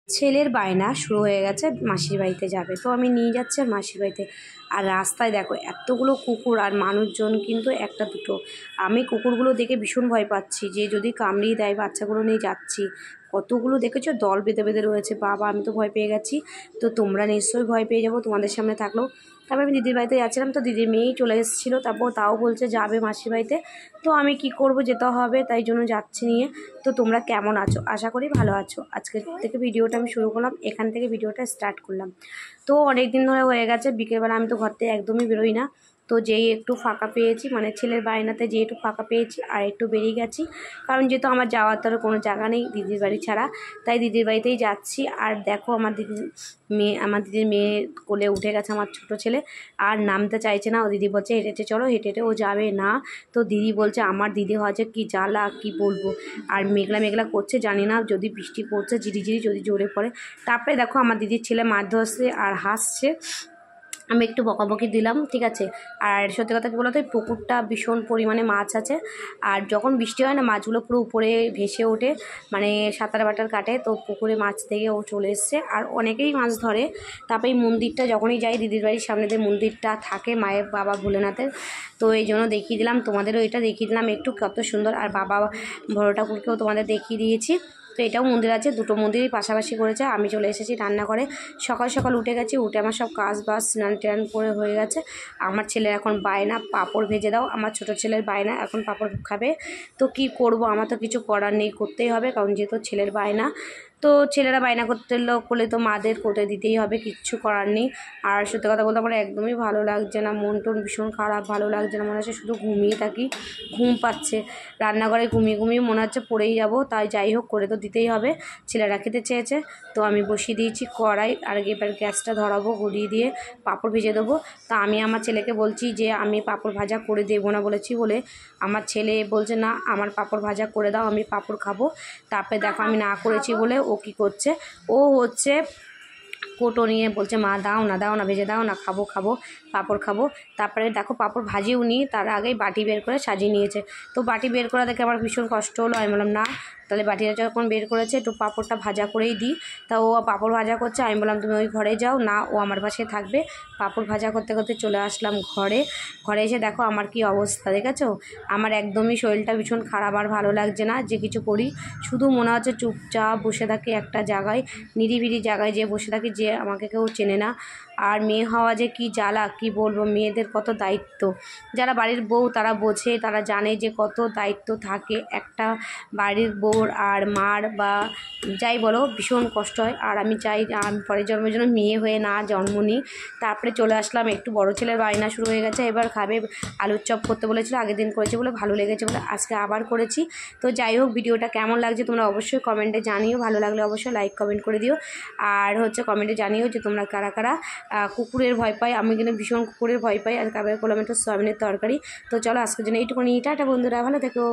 ছেলের বায়না শুরু হয়ে গেছে মাসির বাড়িতে যাবে, তো আমি নিয়ে যাচ্ছি আর মাসির বাড়িতে। আর রাস্তায় দেখো এতগুলো কুকুর আর মানুষজন কিন্তু একটা দুটো। আমি কুকুরগুলো দেখে ভীষণ ভয় পাচ্ছি যে যদি কামড়িয়ে দেয়, বাচ্চাগুলো নিয়ে যাচ্ছি। কতগুলো দেখেছো দল বেঁধে বেঁধে রয়েছে, বাবা আমি তো ভয় পেয়ে গেছি। তো তোমরা নিশ্চয়ই ভয় পেয়ে যাবো তোমাদের সামনে থাকলেও। তারপর আমি দিদির বাড়িতে যাচ্ছিলাম, তো দিদির মেয়েই চলে এসেছিলো, তারপর তাও বলছে যাবে মাসির বাড়িতে। তো আমি কি করব, যেতে হবে, তাই জন্য যাচ্ছি নিয়ে। তো তোমরা কেমন আছো? আশা করি ভালো আছো। আজকে থেকে ভিডিওটা আমি শুরু করলাম, এখান থেকে ভিডিওটা স্টার্ট করলাম। তো অনেক দিন ধরে হয়ে গেছে, বিকেলবেলা আমি তো ঘর থেকে একদমই বেরোই না। তো যেই একটু ফাঁকা পেয়েছি, মানে ছেলের বায়নাতে যে একটু ফাঁকা পেয়েছি আর একটু বেরিয়ে গেছি, কারণ যেহেতু আমার যাওয়ার তো কোনো জায়গা নেই দিদির বাড়ি ছাড়া, তাই দিদির বাড়িতেই যাচ্ছি। আর দেখো আমার দিদির মেয়ে কোলে উঠে গেছে আমার ছোট ছেলে, আর নামতে চাইছে না। ও দিদি বলছে হেঁটে হেঁটে চলো, হেঁটে হেঁটে ও যাবে না। তো দিদি বলছে আমার দিদি হচ্ছে কি জ্বালা, কি বলবো। আর মেঘলা মেঘলা করছে, জানি না যদি বৃষ্টি পড়ছে ঝিরিঝিরি, যদি জোরে পড়ে। তারপরে দেখো আমার দিদির ছেলে মাছ ধরছে আর হাসছে, আমি একটু বকাবকি দিলাম, ঠিক আছে। আর সত্যি কথা কী বলতো, পুকুরটা ভীষণ পরিমাণে মাছ আছে। আর যখন বৃষ্টি হয় না, মাছগুলো পুরো উপরে ভেসে ওঠে, মানে সাঁতার বাটার কাটে। তো পুকুরে মাছ থেকে ও চলে এসছে, আর অনেকেই মাছ ধরে। তারপরে এই মন্দিরটা যখনই যাই, দিদির বাড়ির সামনে যে মন্দিরটা থাকে মায়ের বাবা ভোলেনাথের, তো এই জন্য দেখিয়ে দিলাম তোমাদেরও, এটা দেখিয়ে দিলাম একটু কত সুন্দর। আর বাবা বড় ঠাকুরকেও তোমাদের দেখিয়ে দিয়েছি। তো এটাও মন্দির আছে, দুটো মন্দিরই পাশাপাশি করেছে। আমি চলে এসেছি রান্না করে, সকাল সকাল উঠে গেছি, উঠে আমার সব কাজ বাজ স্নান টান করে হয়ে গেছে। আমার ছেলের এখন বায়না পাঁপড় ভেজে দাও, আমার ছোটো ছেলের বায়না এখন পাঁপড় খাবে। তো কি করব, আমার তো কিছু করার নেই, করতেই হবে, কারণ যেহেতু ছেলের বায়না। তো ছেলেরা বায়না করলে তো মাদের করতে দিতেই হবে, কিচ্ছু করার নেই। আর সত্যি কথা বলতে আমার একদমই ভালো লাগছে না, মন টন ভীষণ খারাপ, ভালো লাগছে না, মনে হচ্ছে শুধু ঘুমিয়ে থাকি, ঘুম পাচ্ছে। রান্নাঘরে ঘুমিয়ে ঘুমিয়ে মনে হচ্ছে পড়েই যাব, তাই যাই হোক করে তো দিতেই হবে। ছেলেরা খেতে চেয়েছে, তো আমি বসিয়ে দিয়েছি কড়াই, আর এবার গ্যাসটা ধরাবো, গড়িয়ে দিয়ে পাঁপড় ভেজে দেবো। তা আমি আমার ছেলেকে বলছি যে আমি পাঁপড় ভাজা করে দেবো না বলেছি বলে, আমার ছেলে বলছে না আমার পাঁপড় ভাজা করে দাও, আমি পাঁপড় খাবো। তারপরে দেখো আমি না করেছি বলে ও কী করছে, ও হচ্ছে কোটো নিয়ে বলছে মা দাও না ভেজে দাও না, খাবো পাঁপড় খাবো। তারপরে দেখো পাঁপড় ভাজিও নি, তার আগেই বাটি বের করে সাজিয়ে নিয়েছে। তো বাটি বের করা দেখে আমার ভীষণ কষ্ট হলো, আমি বললাম না, তাহলে বাটিটা যখন বের করেছে একটু পাঁপড়টা ভাজা করেই দিই। তা ও পাঁপড় ভাজা করছে, আমি বললাম তুমি ওই ঘরে যাও না, ও আমার পাশে থাকবে। পাঁপড় ভাজা করতে করতে চলে আসলাম ঘরে এসে দেখো আমার কি অবস্থা দেখেছো। আমার একদমই শরীরটা ভীষণ খারাপ, আর ভালো লাগছে না যে কিছু করি, শুধু মনে হচ্ছে চুপচাপ বসে থাকি একটা জায়গায়, নিরিবিলি জায়গায় যে বসে থাকি, যে আমাকে কেউ চেনে না। আর মেয়ে হওয়া যে কি জ্বালা, কি বলবো, মেয়েদের কত দায়িত্ব। যারা বাড়ির বউ তারা বোঝে, তারা জানে যে কত দায়িত্ব থাকে একটা বাড়ির বউর আর মার, বা যাই বলো, ভীষণ কষ্ট হয়। আর আমি চাই আমি পরের জন্মের জন্য মেয়ে হয়ে না জন্ম নিই। তারপরে চলে আসলাম, একটু বড় ছেলের বায়না শুরু হয়ে গেছে, এবার খাবে। আলুর চপ করতে বলেছিল, আগের দিন করেছে বলে ভালো লেগেছে বলে আজকে আবার করেছি। তো যাই হোক, ভিডিওটা কেমন লাগছে তোমরা অবশ্যই কমেন্টে জানিও, ভালো লাগলে অবশ্যই লাইক কমেন্ট করে দিও। আর হচ্ছে কমেন্টে জানিও যে তোমরা কারা কারা কুকুরের ভয় পাই। আমি কিন্তু ভীষণ কুকুরের ভয় পাই। আর কাবে করলাম একটু সয়াবিনের তরকারি। তো চলো আজকের জন্য এইটুকুনি, টাটা বন্ধুরা, ভালো থেকো।